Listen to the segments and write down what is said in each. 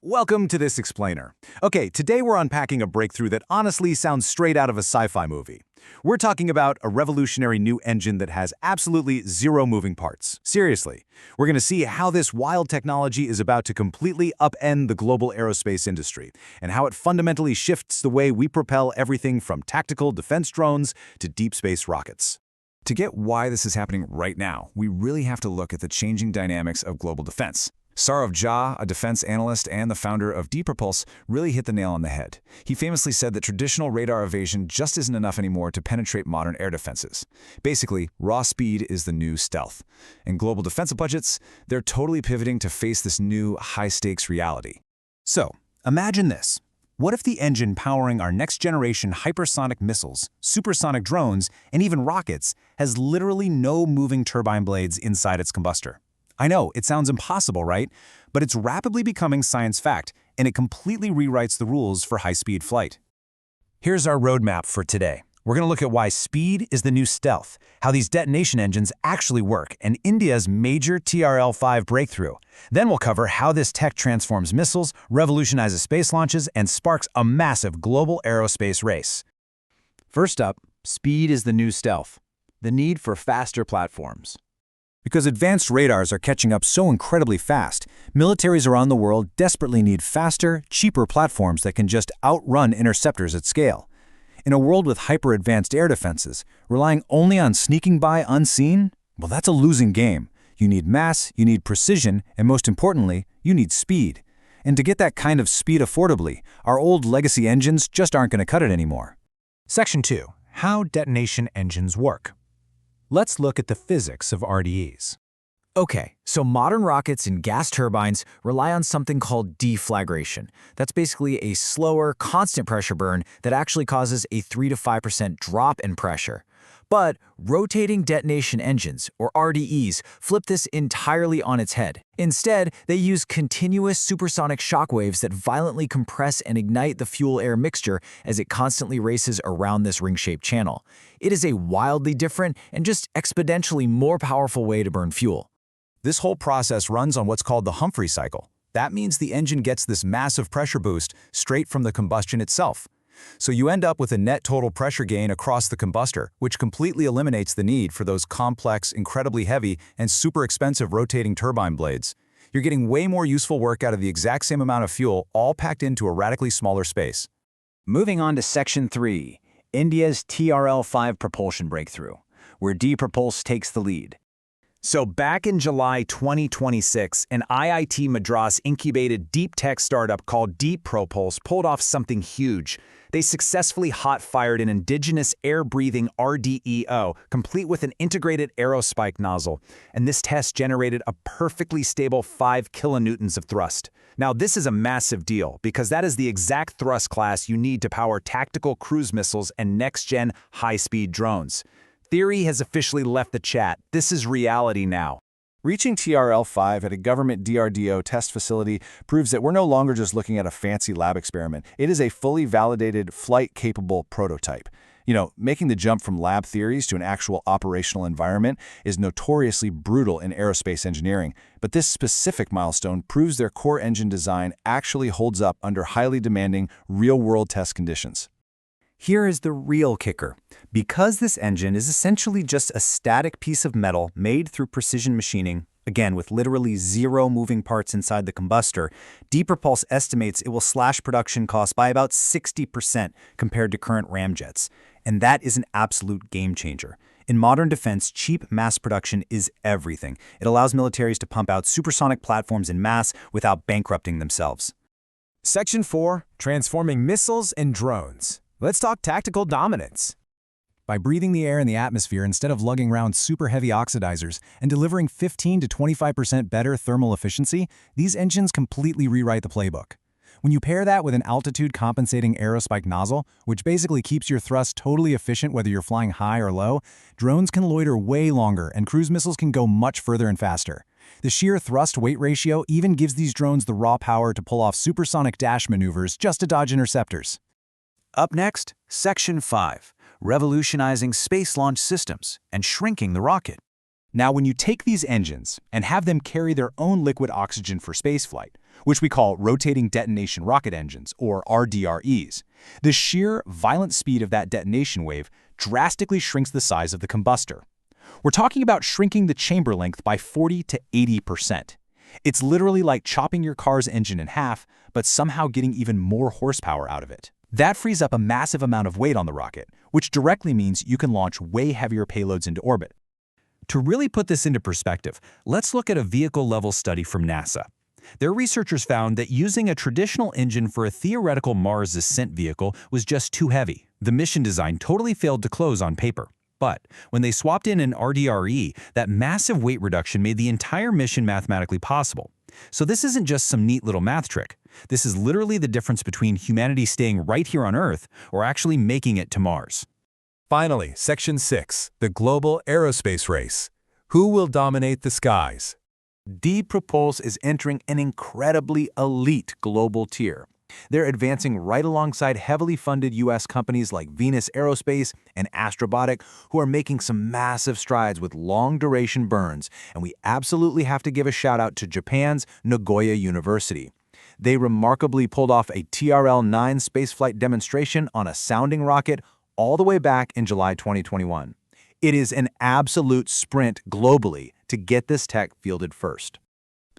Welcome to this explainer. Okay, today we're unpacking a breakthrough that honestly sounds straight out of a sci-fi movie. We're talking about a revolutionary new engine that has absolutely zero moving parts. Seriously, we're going to see how this wild technology is about to completely upend the global aerospace industry, and how it fundamentally shifts the way we propel everything from tactical defense drones to deep space rockets. To get why this is happening right now, we really have to look at the changing dynamics of global defense. Saurav Jha, a defense analyst and the founder of D-Propulse, really hit the nail on the head. He famously said that traditional radar evasion just isn't enough anymore to penetrate modern air defenses. Basically, raw speed is the new stealth. And global defense budgets, they're totally pivoting to face this new high-stakes reality. So, imagine this. What if the engine powering our next-generation hypersonic missiles, supersonic drones, and even rockets has literally no moving turbine blades inside its combustor? I know, it sounds impossible, right? But it's rapidly becoming science fact, and it completely rewrites the rules for high-speed flight. Here's our roadmap for today. We're going to look at why speed is the new stealth, how these detonation engines actually work, and India's major TRL-5 breakthrough. Then we'll cover how this tech transforms missiles, revolutionizes space launches, and sparks a massive global aerospace race. First up, speed is the new stealth. The need for faster platforms. Because advanced radars are catching up so incredibly fast, militaries around the world desperately need faster, cheaper platforms that can just outrun interceptors at scale. In a world with hyper-advanced air defenses, relying only on sneaking by unseen? Well, that's a losing game. You need mass, you need precision, and most importantly, you need speed. And to get that kind of speed affordably, our old legacy engines just aren't going to cut it anymore. Section 2. How detonation engines work. Let's look at the physics of RDEs. Okay, so modern rockets and gas turbines rely on something called deflagration. That's basically a slower, constant pressure burn that actually causes a 3 to 5% drop in pressure. But rotating detonation engines, or RDEs, flip this entirely on its head. Instead, they use continuous supersonic shockwaves that violently compress and ignite the fuel-air mixture as it constantly races around this ring-shaped channel. It is a wildly different and just exponentially more powerful way to burn fuel. This whole process runs on what's called the Humphrey cycle. That means the engine gets this massive pressure boost straight from the combustion itself. So you end up with a net total pressure gain across the combustor, which completely eliminates the need for those complex, incredibly heavy, and super expensive rotating turbine blades. You're getting way more useful work out of the exact same amount of fuel, all packed into a radically smaller space. Moving on to Section 3, India's TRL-5 propulsion breakthrough, where D-Propulse takes the lead. So back in July 2026, an IIT Madras-incubated deep tech startup called D-Propulse pulled off something huge. They successfully hot-fired an indigenous air-breathing RDE, complete with an integrated aerospike nozzle, and this test generated a perfectly stable 5 kilonewtons of thrust. Now, this is a massive deal, because that is the exact thrust class you need to power tactical cruise missiles and next-gen high-speed drones. Theory has officially left the chat. This is reality now. Reaching TRL-5 at a government DRDO test facility proves that we're no longer just looking at a fancy lab experiment. It is a fully validated, flight-capable prototype. Making the jump from lab theories to an actual operational environment is notoriously brutal in aerospace engineering, but this specific milestone proves their core engine design actually holds up under highly demanding, real-world test conditions. Here is the real kicker. Because this engine is essentially just a static piece of metal made through precision machining, again with literally zero moving parts inside the combustor, D-Propulse estimates it will slash production costs by about 60% compared to current ramjets. And that is an absolute game changer. In modern defense, cheap mass production is everything. It allows militaries to pump out supersonic platforms in mass without bankrupting themselves. Section 4. Transforming missiles and drones. Let's talk tactical dominance. By breathing the air in the atmosphere instead of lugging around super heavy oxidizers and delivering 15 to 25% better thermal efficiency, these engines completely rewrite the playbook. When you pair that with an altitude-compensating aerospike nozzle, which basically keeps your thrust totally efficient whether you're flying high or low, drones can loiter way longer and cruise missiles can go much further and faster. The sheer thrust-weight ratio even gives these drones the raw power to pull off supersonic dash maneuvers just to dodge interceptors. Up next, Section 5, revolutionizing space launch systems and shrinking the rocket. Now, when you take these engines and have them carry their own liquid oxygen for spaceflight, which we call rotating detonation rocket engines, or RDREs. The sheer, violent speed of that detonation wave drastically shrinks the size of the combustor. We're talking about shrinking the chamber length by 40 to 80%. It's literally like chopping your car's engine in half, but somehow getting even more horsepower out of it. That frees up a massive amount of weight on the rocket, which directly means you can launch way heavier payloads into orbit. To really put this into perspective, let's look at a vehicle-level study from NASA. Their researchers found that using a traditional engine for a theoretical Mars ascent vehicle was just too heavy. The mission design totally failed to close on paper. But when they swapped in an RDRE, that massive weight reduction made the entire mission mathematically possible. So this isn't just some neat little math trick. This is literally the difference between humanity staying right here on Earth or actually making it to Mars. Finally, Section 6, the global aerospace race. Who will dominate the skies? D-Propulse is entering an incredibly elite global tier. They're advancing right alongside heavily funded U.S. companies like Venus Aerospace and Astrobotic, who are making some massive strides with long-duration burns, and we absolutely have to give a shout-out to Japan's Nagoya University. They remarkably pulled off a TRL-9 spaceflight demonstration on a sounding rocket all the way back in July 2021. It is an absolute sprint globally to get this tech fielded first.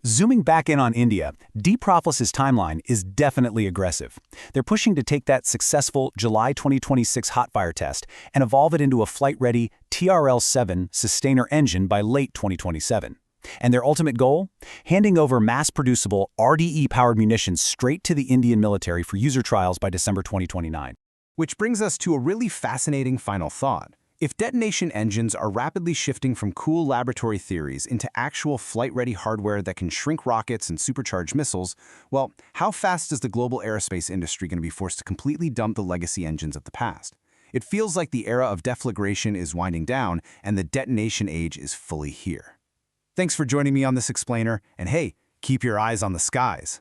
Zooming back in on India, D-Propulse's timeline is definitely aggressive. They're pushing to take that successful July 2026 hotfire test and evolve it into a flight-ready TRL-7 sustainer engine by late 2027. And their ultimate goal? Handing over mass-producible RDE-powered munitions straight to the Indian military for user trials by December 2029. Which brings us to a really fascinating final thought. If detonation engines are rapidly shifting from cool laboratory theories into actual flight-ready hardware that can shrink rockets and supercharge missiles, well, how fast is the global aerospace industry going to be forced to completely dump the legacy engines of the past? It feels like the era of deflagration is winding down and the detonation age is fully here. Thanks for joining me on this explainer, and hey, keep your eyes on the skies.